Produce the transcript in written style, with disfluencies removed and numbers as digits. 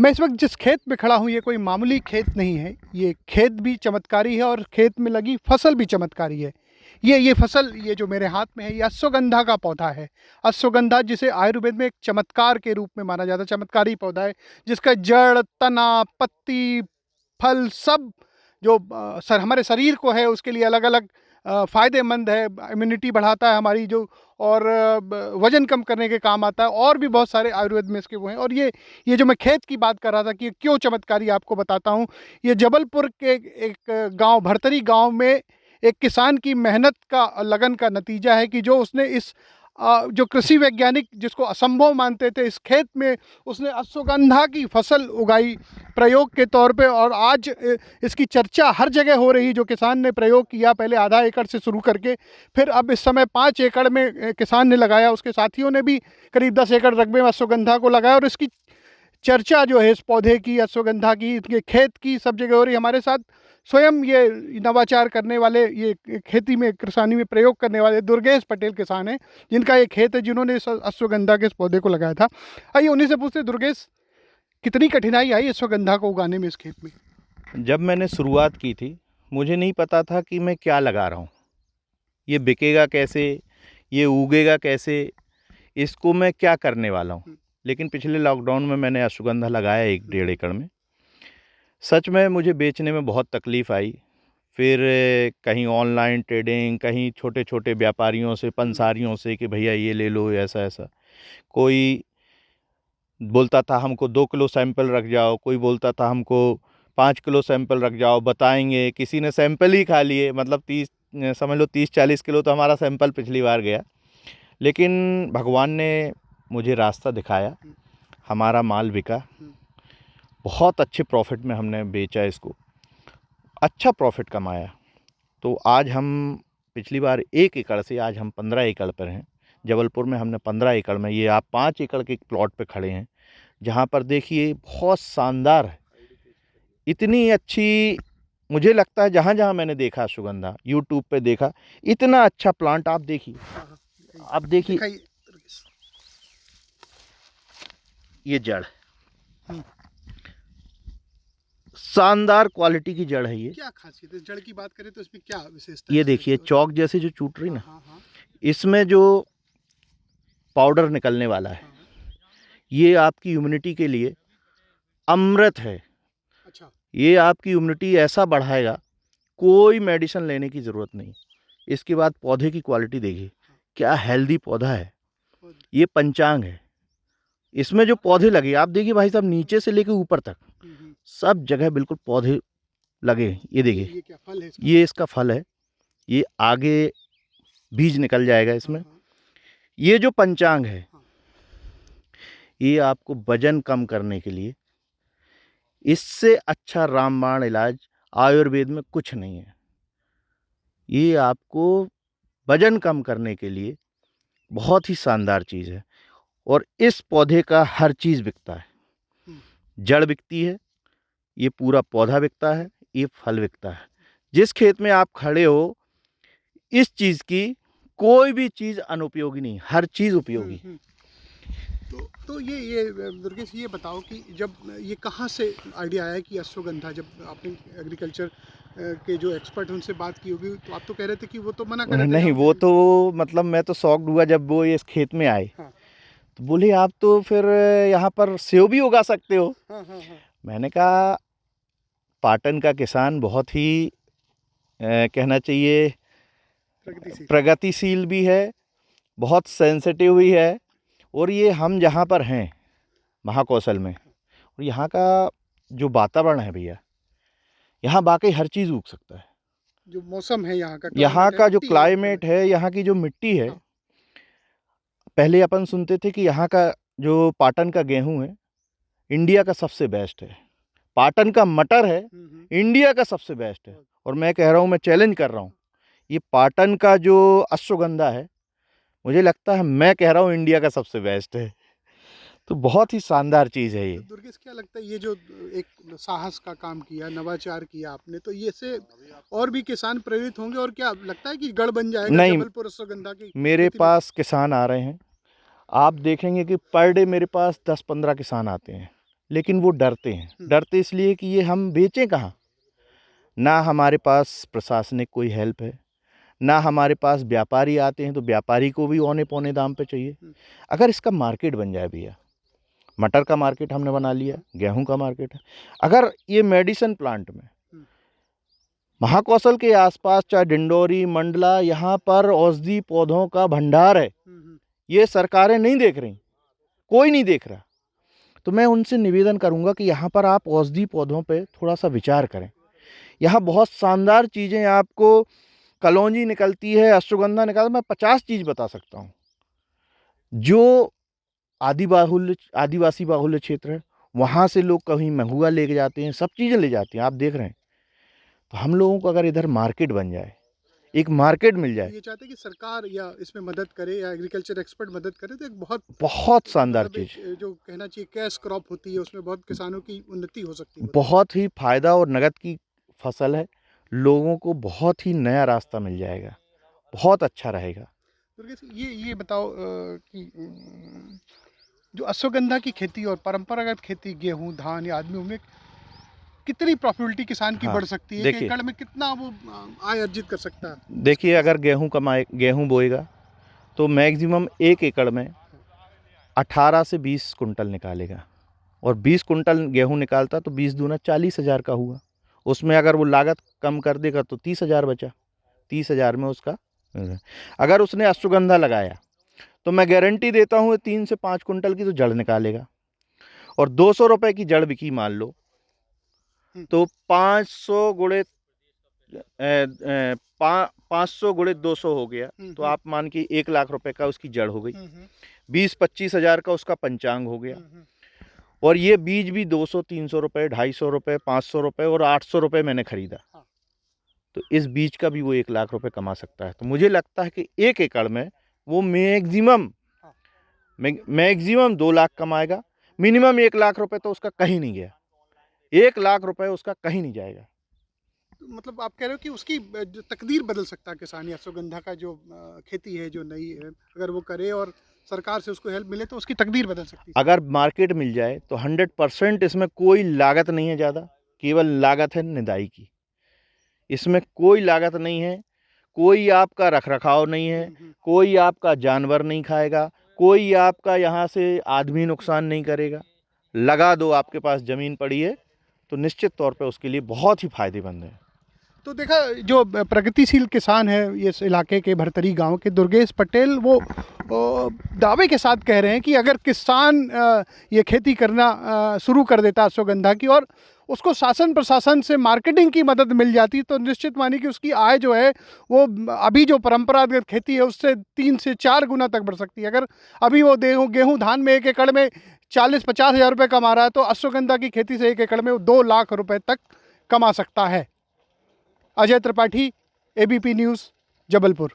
मैं इस वक्त जिस खेत में खड़ा हूँ ये कोई मामूली खेत नहीं है। ये खेत भी चमत्कारी है और खेत में लगी फसल भी चमत्कारी है। ये फसल ये जो मेरे हाथ में है ये अश्वगंधा का पौधा है। अश्वगंधा जिसे आयुर्वेद में एक चमत्कार के रूप में माना जाता है, चमत्कारी पौधा है जिसका जड़, तना, पत्ती, फल सब जो हमारे शरीर को है उसके लिए अलग अलग फ़ायदेमंद है। इम्यूनिटी बढ़ाता है हमारी जो, और वज़न कम करने के काम आता है, और भी बहुत सारे आयुर्वेद में इसके वो हैं। और ये जो मैं खेत की बात कर रहा था कि ये क्यों चमत्कारी, आपको बताता हूँ। ये जबलपुर के एक गांव भरतरी गांव में एक किसान की मेहनत का, लगन का नतीजा है कि जो उसने इस जो कृषि वैज्ञानिक जिसको असंभव मानते थे, इस खेत में उसने अश्वगंधा की फसल उगाई प्रयोग के तौर पे। और आज इसकी चर्चा हर जगह हो रही। जो किसान ने प्रयोग किया पहले आधा एकड़ से शुरू करके, फिर अब इस समय 5 एकड़ में किसान ने लगाया, उसके साथियों ने भी करीब 10 एकड़ रकबे में अश्वगंधा को लगाया। और इसकी चर्चा जो है इस पौधे की, अश्वगंधा की, इसके खेत की, सब जगह हो रही। हमारे साथ स्वयं ये नवाचार करने वाले, ये खेती में, किसानी में प्रयोग करने वाले दुर्गेश पटेल किसान हैं, जिनका ये खेत है, जिन्होंने इस अश्वगंधा के इस पौधे को लगाया था। आइए उन्हीं से पूछते, दुर्गेश, कितनी कठिनाई आई अश्वगंधा को उगाने में इस खेत में? जब मैंने शुरुआत की थी मुझे नहीं पता था कि मैं क्या लगा रहा हूँ, ये बिकेगा कैसे, ये उगेगा कैसे, इसको मैं क्या करने वाला हूँ। लेकिन पिछले लॉकडाउन में मैंने अश्वगंधा लगाया 1-1.5 एकड़ में। सच में मुझे बेचने में बहुत तकलीफ़ आई। फिर कहीं ऑनलाइन ट्रेडिंग, कहीं छोटे छोटे व्यापारियों से, पंसारियों से कि भैया ये ले लो, ऐसा ऐसा। कोई बोलता था हमको 2 किलो सैंपल रख जाओ, कोई बोलता था हमको 5 किलो सैंपल रख जाओ, बताएंगे। किसी ने सैंपल ही खा लिए, मतलब 30, समझ लो 30-40 किलो तो हमारा सैंपल पिछली बार गया। लेकिन भगवान ने मुझे रास्ता दिखाया, हमारा माल बिका, बहुत अच्छे प्रॉफिट में हमने बेचा इसको, अच्छा प्रॉफिट कमाया। तो आज हम पिछली बार 1 एकड़ से आज हम 15 एकड़ पर हैं। जबलपुर में हमने 15 एकड़ में, ये आप 5 एकड़ के प्लॉट पे खड़े हैं, जहाँ पर देखिए बहुत शानदार है, इतनी अच्छी। मुझे लगता है जहाँ जहाँ मैंने देखा अश्वगंधा, यूट्यूब पे देखा, इतना अच्छा प्लांट आप देखिए, आप देखिए ये जड़, शानदार क्वालिटी की जड़ है। ये क्या खासियत है जड़ की बात करें तो इसमें क्या विशेषता? ये देखिए चौक जैसे जो चूट रही ना, हाँ, हाँ। इसमें जो पाउडर निकलने वाला है, ये आपकी इम्यूनिटी के लिए अमृत है। अच्छा। ये आपकी इम्यूनिटी ऐसा बढ़ाएगा, कोई मेडिसिन लेने की ज़रूरत नहीं। इसके बाद पौधे की क्वालिटी देखिए, क्या हेल्दी पौधा है। ये पंचांग है। इसमें जो पौधे लगे, आप देखिए भाई साहब, नीचे से लेकर ऊपर तक सब जगह बिल्कुल पौधे लगे। ये देखिए, ये क्या फल है इसका? ये इसका फल है। ये आगे बीज निकल जाएगा इसमें। ये जो पंचांग है, ये आपको वजन कम करने के लिए, इससे अच्छा रामबाण इलाज आयुर्वेद में कुछ नहीं है। ये आपको वजन कम करने के लिए बहुत ही शानदार चीज़ है। और इस पौधे का हर चीज़ बिकता है। जड़ बिकती है, ये पूरा पौधा बिकता है, ये फल बिकता है। जिस खेत में आप खड़े हो, इस चीज़ की कोई भी चीज़ अनुपयोगी नहीं, हर चीज़ उपयोगी। तो ये दुर्गेश, ये बताओ कि जब ये कहाँ से आइडिया आया कि अश्वगंधा, जब आपने एग्रीकल्चर के जो एक्सपर्ट हैं उनसे बात की होगी, तो आप तो कह रहे थे कि वो तो मना कर रहे थे। नहीं, वो तो मतलब मैं तो शॉक्ड हुआ जब वो इस खेत में आए। हाँ। तो बोले आप तो फिर यहाँ पर सेव भी उगा सकते हो। हाँ, हाँ, हाँ। मैंने कहा पाटन का किसान बहुत ही कहना चाहिए प्रगतिशील भी है, बहुत सेंसिटिव भी है। और ये हम जहाँ पर हैं महाकौशल में, और यहाँ का जो वातावरण है भैया, यहाँ वाकई हर चीज़ उग सकता है। जो मौसम है यहाँ का, यहाँ का जो क्लाइमेट है, यहाँ की जो मिट्टी है। पहले अपन सुनते थे कि यहाँ का जो पाटन का गेहूँ है इंडिया का सबसे बेस्ट है, पाटन का मटर है इंडिया का सबसे बेस्ट है। और मैं कह रहा हूँ, मैं चैलेंज कर रहा हूँ, ये पाटन का जो अश्वगंधा है, मुझे लगता है, मैं कह रहा हूँ, इंडिया का सबसे बेस्ट है। तो बहुत ही शानदार चीज़ है ये। तो दुर्गेश, क्या लगता है ये जो एक साहस का काम किया, नवाचार किया आपने, तो ये से और भी किसान प्रेरित होंगे? और क्या लगता है कि गढ़ बन जाएगा जबलपुर अश्वगंधा की? मेरे पास किसान आ रहे हैं, आप देखेंगे कि पर डे मेरे पास 10-15 किसान आते हैं लेकिन वो डरते हैं। डरते इसलिए कि ये हम बेचें कहाँ। ना हमारे पास प्रशासनिक कोई हेल्प है, ना हमारे पास व्यापारी आते हैं, तो व्यापारी को भी औने पौने दाम पे चाहिए। अगर इसका मार्केट बन जाए भैया, मटर का मार्केट हमने बना लिया, गेहूं का मार्केट है, अगर ये मेडिसिन प्लांट में महाकौशल के आसपास चाहे डिंडोरी मंडला, यहाँ पर औषधि पौधों का भंडार है, ये सरकारें नहीं देख रही, कोई नहीं देख रहा, तो मैं उनसे निवेदन करूंगा कि यहाँ पर आप औषधि पौधों पे थोड़ा सा विचार करें। यहाँ बहुत शानदार चीज़ें आपको, कलौंजी निकलती है, अश्वगंधा निकलता है, मैं 50 चीज़ बता सकता हूँ। जो आदिवासी बाहुल्य क्षेत्र है, वहाँ से लोग कहीं महुआ लेके जाते हैं, सब चीज़ें ले जाते हैं, आप देख रहे हैं। तो हम लोगों को अगर इधर मार्केट बन जाए, एक मार्केट मिल जाए, ये चाहते हैं कि सरकार या इसमें मदद करे या एग्रीकल्चर एक्सपर्ट मदद करे, तो एक बहुत शानदार मतलब चीज़, एक जो कहना चाहिए कैश क्रॉप होती है, उसमें बहुत किसानों की उन्नति हो सकती है। बहुत ही फायदा और नगद की फसल है, लोगों को बहुत ही नया रास्ता मिल जाएगा, बहुत अच्छा रहेगा। दुर्गेश, ये बताओ कि जो अश्वगंधा की खेती और परंपरागत खेती गेहूं धान या आदमियों में कितनी प्रॉफिटेबिलिटी किसान की हाँ, बढ़ सकती है, एक देखिए, एकड़ में कितना वो आय अर्जित कर सकता है? देखिए अगर गेहूं बोएगा तो मैक्सिमम 1 एकड़ में 18 से 20 कुंटल निकालेगा, और 20 कुंटल गेहूं निकालता तो 20 दूना 40,000 का हुआ। उसमें अगर वो लागत कम कर देगा तो 30,000 बचा, 30,000 में उसका। अगर उसने अश्वगंधा लगाया तो मैं गारंटी देता हूँ 3 से 5 कुंटल की तो जड़ निकालेगा, और 200 रुपए की जड़ बिकी मान लो, तो 500 गुणे 500 गुणे 200 हो गया, तो आप मान के 1 लाख रुपए का उसकी जड़ हो गई। 20-25 हज़ार का उसका पंचांग हो गया, और ये बीज भी 200-300 रुपए, 250 रुपए, 500 रुपए और 800 रुपए मैंने खरीदा, तो इस बीज का भी वो 1 लाख रुपए कमा सकता है। तो मुझे लगता है कि 1 एकड़ में वो मैक्सिमम 2 लाख कमाएगा, मिनिमम 1 लाख रुपए तो उसका कहीं नहीं गया, 1 लाख रुपए उसका कहीं नहीं जाएगा। मतलब आप कह रहे हो कि उसकी जो तकदीर बदल सकता है किसान, या अश्वगंधा का जो खेती है जो नई है, अगर वो करे और सरकार से उसको हेल्प मिले तो उसकी तकदीर बदल सकती है। अगर मार्केट मिल जाए तो 100% इसमें कोई लागत नहीं है ज़्यादा, केवल लागत है निदाई की, इसमें कोई लागत नहीं है, कोई आपका रखरखाव नहीं है, कोई आपका जानवर नहीं खाएगा, कोई आपका यहाँ से आदमी नुकसान नहीं करेगा। लगा दो, आपके पास ज़मीन पड़ी है तो निश्चित तौर पे उसके लिए बहुत ही फायदेमंद है। तो देखा, जो प्रगतिशील किसान है इस इलाके के भरतरी गांव के दुर्गेश पटेल, वो दावे के साथ कह रहे हैं कि अगर किसान ये खेती करना शुरू कर देता अश्वगंधा की, और उसको शासन प्रशासन से मार्केटिंग की मदद मिल जाती, तो निश्चित मानिए कि उसकी आय जो है वो अभी जो परंपरागत खेती है उससे 3 से 4 गुना तक बढ़ सकती है। अगर अभी वो गेहूँ धान में 1 एकड़ में 40-50 हज़ार रुपये कमा रहा है, तो अश्वगंधा की खेती से 1 एकड़ में वो 2 लाख रुपए तक कमा सकता है। Ajay Tripathi, ABP news, Jabalpur.